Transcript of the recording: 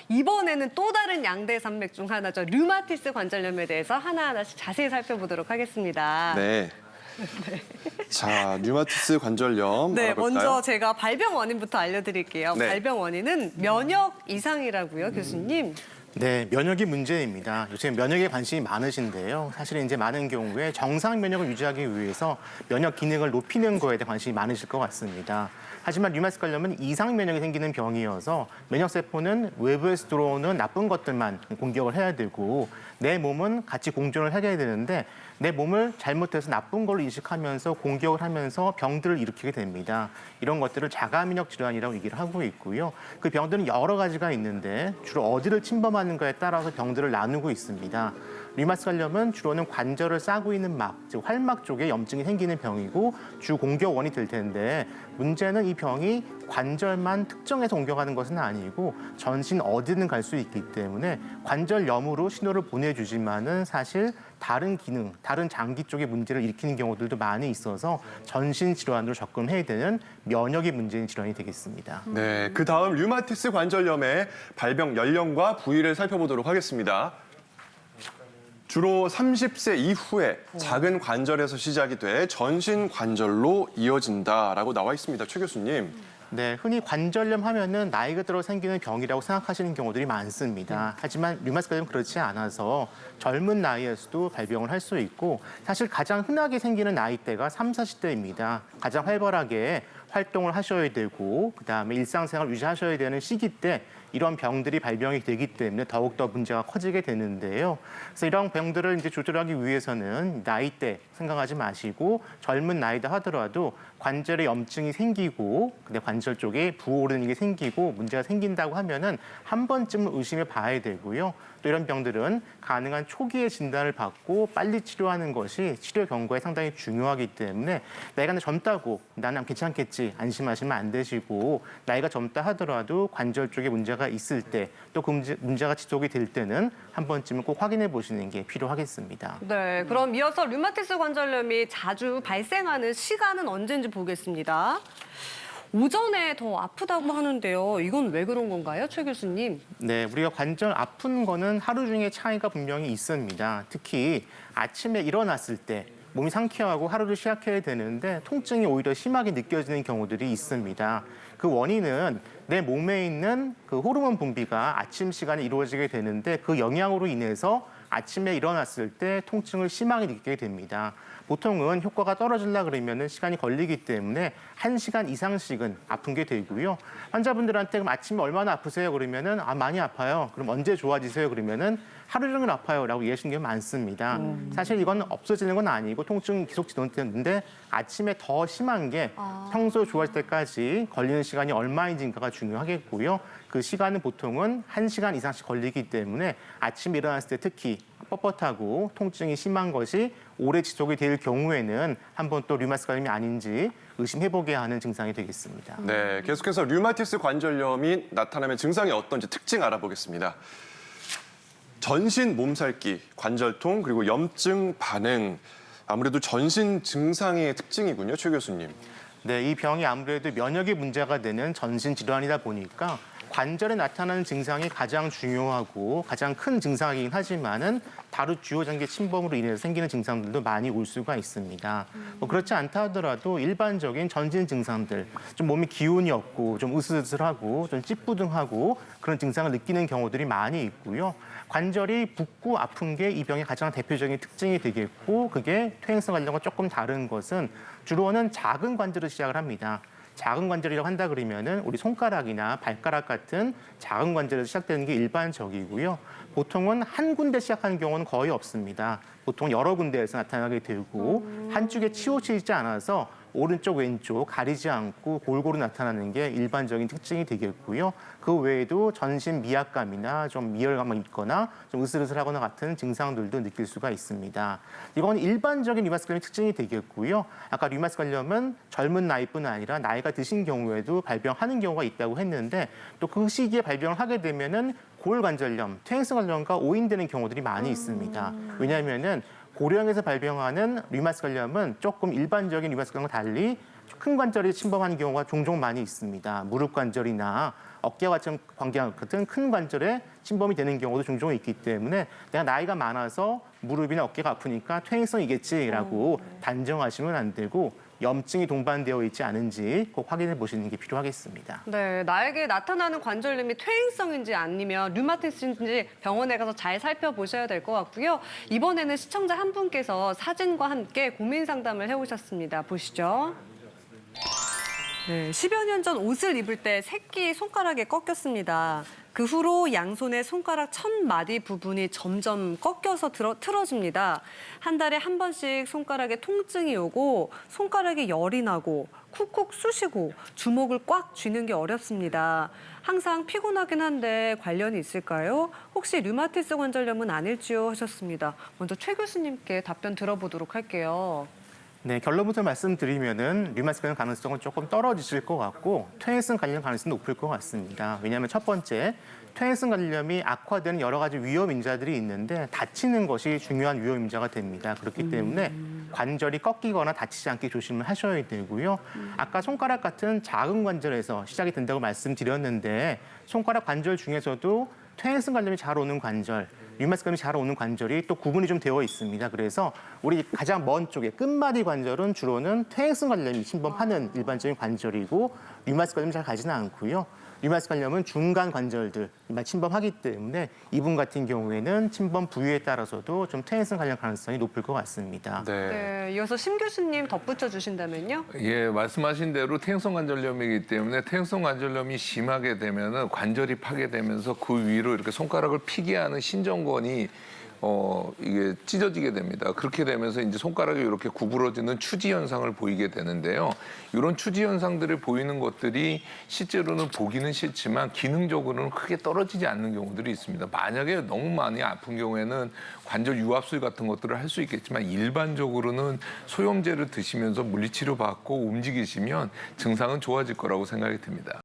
이번에는 또 다른 양대 산맥 중 하나죠. 류마티스 관절염에 대해서 하나하나씩 자세히 살펴보도록 하겠습니다. 네. 자, 류마티스 관절염 네, 알아볼까요? 먼저 제가 발병 원인부터 알려드릴게요. 네. 발병 원인은 면역 이상이라고요, 교수님. 네, 면역이 문제입니다. 요새 면역에 관심이 많으신데요. 사실 이제 많은 경우에 정상 면역을 유지하기 위해서 면역 기능을 높이는 거에 대해 관심이 많으실 것 같습니다. 하지만 류마티스 관절염은 이상 면역이 생기는 병이어서 면역 세포는 외부에서 들어오는 나쁜 것들만 공격을 해야 되고 내 몸은 같이 공존을 해야 되는데 내 몸을 잘못해서 나쁜 걸로 인식하면서 공격을 하면서 병들을 일으키게 됩니다. 이런 것들을 자가면역 질환이라고 얘기를 하고 있고요. 그 병들은 여러 가지가 있는데 주로 어디를 침범하는가에 따라서 병들을 나누고 있습니다. 류마티스 관절염은 주로는 관절을 싸고 있는 막, 즉 활막 쪽에 염증이 생기는 병이고 주 공격원이 될 텐데 문제는 이 병이 관절만 특정해서 공격하는 것은 아니고 전신 어디든 갈 수 있기 때문에 관절염으로 신호를 보내주지만은 사실 다른 기능, 다른 장기 쪽의 문제를 일으키는 경우들도 많이 있어서 전신 질환으로 접근해야 되는 면역이 문제인 질환이 되겠습니다. 네, 그 다음 류마티스 관절염의 발병 연령과 부위를 살펴보도록 하겠습니다. 주로 30세 이후에 작은 관절에서 시작이 돼 전신 관절로 이어진다라고 나와 있습니다. 최 교수님. 네, 흔히 관절염 하면은 나이가 들어 생기는 병이라고 생각하시는 경우들이 많습니다. 하지만 류마티스 관절염은 그렇지 않아서 젊은 나이에서도 발병을 할 수 있고 사실 가장 흔하게 생기는 나이대가 30, 40대입니다. 가장 활발하게 활동을 하셔야 되고 그다음에 일상생활 유지하셔야 되는 시기 때 이런 병들이 발병이 되기 때문에 더욱더 문제가 커지게 되는데요. 그래서 이런 병들을 이제 조절하기 위해서는 나이대 생각하지 마시고 젊은 나이다 하더라도 관절에 염증이 생기고 근데 관절 쪽에 부어오르는 게 생기고 문제가 생긴다고 하면은 한 번쯤은 의심해 봐야 되고요. 또 이런 병들은 가능한 초기에 진단을 받고 빨리 치료하는 것이 치료 경과에 상당히 중요하기 때문에 나이가 젊다고 나는 괜찮겠지 안심하시면 안 되시고 나이가 젊다 하더라도 관절 쪽에 문제가 있을 때 또 그 문제가 지속이 될 때는 한 번쯤은 꼭 확인해 보시는 게 필요하겠습니다. 네, 그럼 이어서 류마티스 관절염이 자주 발생하는 시간은 언제인지 보겠습니다. 오전에 더 아프다고 하는데요. 이건 왜 그런 건가요, 최 교수님? 네, 우리가 관절 아픈 거는 하루 중에 차이가 분명히 있습니다. 특히 아침에 일어났을 때 몸이 상쾌하고 하루를 시작해야 되는데 통증이 오히려 심하게 느껴지는 경우들이 있습니다. 그 원인은 내 몸에 있는 그 호르몬 분비가 아침 시간에 이루어지게 되는데 그 영향으로 인해서 아침에 일어났을 때 통증을 심하게 느끼게 됩니다. 보통은 효과가 떨어지려고 그러면 시간이 걸리기 때문에 1시간 이상씩은 아픈 게 되고요. 환자분들한테 그럼 아침에 얼마나 아프세요? 그러면은 많이 아파요. 그럼 언제 좋아지세요? 그러면은 하루 종일 아파요라고 얘기하시는 게 많습니다. 사실 이건 없어지는 건 아니고 통증 계속 진행되는데 아침에 더 심한 게 평소 좋아질 때까지 걸리는 시간이 얼마인지가 중요하겠고요. 그 시간은 보통은 1시간 이상씩 걸리기 때문에 아침에 일어났을 때 특히 뻣뻣하고 통증이 심한 것이 오래 지속이 될 경우에는 한번 또 류마티스 관절염이 아닌지 의심해보게 하는 증상이 되겠습니다. 네, 계속해서 류마티스 관절염이 나타나면 증상이 어떤지 특징 알아보겠습니다. 전신 몸살기, 관절통, 그리고 염증 반응. 아무래도 전신 증상의 특징이군요, 최 교수님. 네, 이 병이 아무래도 면역이 문제가 되는 전신 질환이다 보니까 관절에 나타나는 증상이 가장 중요하고 가장 큰 증상이긴 하지만은 다른 주요 장기 침범으로 인해서 생기는 증상들도 많이 올 수가 있습니다. 뭐 그렇지 않다 하더라도 일반적인 전신 증상들, 좀 몸이 기운이 없고 좀 으슬으슬하고 좀 찌뿌둥하고 그런 증상을 느끼는 경우들이 많이 있고요. 관절이 붓고 아픈 게 이 병의 가장 대표적인 특징이 되겠고 그게 퇴행성 관절과 조금 다른 것은 주로는 작은 관절을 시작을 합니다. 작은 관절이라고 한다 그러면은 우리 손가락이나 발가락 같은 작은 관절에서 시작되는 게 일반적이고요. 보통은 한 군데 시작하는 경우는 거의 없습니다. 보통 여러 군데에서 나타나게 되고 한쪽에 치우치지 않아서 오른쪽 왼쪽 가리지 않고 골고루 나타나는 게 일반적인 특징이 되겠고요. 그 외에도 전신 미약감이나 좀 미열감이 있거나 좀 으슬으슬하거나 같은 증상들도 느낄 수가 있습니다. 이건 일반적인 류마티스 관절염의 특징이 되겠고요. 아까 류마티스 관절염은 젊은 나이뿐 아니라 나이가 드신 경우에도 발병하는 경우가 있다고 했는데 또 그 시기에 발병을 하게 되면은 골관절염, 퇴행성 관절염과 오인되는 경우들이 많이 있습니다. 왜냐하면은 고령에서 발병하는 류마티스 관절염은 조금 일반적인 류마티스 관절염과 달리 큰 관절이 침범하는 경우가 종종 많이 있습니다. 무릎 관절이나 어깨와 같은 큰 관절에 침범이 되는 경우도 종종 있기 때문에 내가 나이가 많아서 무릎이나 어깨가 아프니까 퇴행성이겠지라고 단정하시면 안 되고 염증이 동반되어 있지 않은지 꼭 확인해 보시는 게 필요하겠습니다. 네, 나에게 나타나는 관절염이 퇴행성인지 아니면 류마티스인지 병원에 가서 잘 살펴보셔야 될 것 같고요. 이번에는 시청자 한 분께서 사진과 함께 고민 상담을 해오셨습니다. 보시죠. 네, 10여 년 전 옷을 입을 때 새끼 손가락에 꺾였습니다. 그 후로 양손의 손가락 첫 마디 부분이 점점 꺾여서 틀어집니다. 한 달에 한 번씩 손가락에 통증이 오고 손가락에 열이 나고 쿡쿡 쑤시고 주먹을 꽉 쥐는 게 어렵습니다. 항상 피곤하긴 한데 관련이 있을까요? 혹시 류마티스 관절염은 아닐지요? 하셨습니다. 먼저 최 교수님께 답변 들어보도록 할게요. 네, 결론부터 말씀드리면은 류마티스 관련 가능성은 조금 떨어지실 것 같고 퇴행성 관련 가능성이 높을 것 같습니다. 왜냐하면 첫 번째, 퇴행성 관절염이 악화되는 여러 가지 위험 인자들이 있는데 다치는 것이 중요한 위험 인자가 됩니다. 그렇기 때문에 관절이 꺾이거나 다치지 않게 조심을 하셔야 되고요. 아까 손가락 같은 작은 관절에서 시작이 된다고 말씀드렸는데 손가락 관절 중에서도 퇴행성 관절이 잘 오는 관절, 류마티스 관절이 잘 오는 관절이 또 구분이 좀 되어 있습니다. 그래서 우리 가장 먼 쪽에 끝마디 관절은 주로는 퇴행성 관절염이 침범하는 일반적인 관절이고 류마티스 관절은 잘 가지는 않고요. 류마티스 관절염은 중간 관절들 침범하기 때문에 이분 같은 경우에는 침범 부위에 따라서도 좀 퇴행성 관련 가능성이 높을 것 같습니다. 네, 이어서 심 교수님 덧붙여 주신다면요. 예, 말씀하신 대로 퇴행성 관절염이기 때문에 퇴행성 관절염이 심하게 되면은 관절이 파괴되면서 그 위로 이렇게 손가락을 피게 하는 신전건이 이게 찢어지게 됩니다. 그렇게 되면서 이제 손가락이 이렇게 구부러지는 추지 현상을 보이게 되는데요. 이런 추지 현상들을 보이는 것들이 실제로는 보기는 싫지만 기능적으로는 크게 떨어지지 않는 경우들이 있습니다. 만약에 너무 많이 아픈 경우에는 관절 유압술 같은 것들을 할 수 있겠지만 일반적으로는 소염제를 드시면서 물리치료 받고 움직이시면 증상은 좋아질 거라고 생각이 듭니다.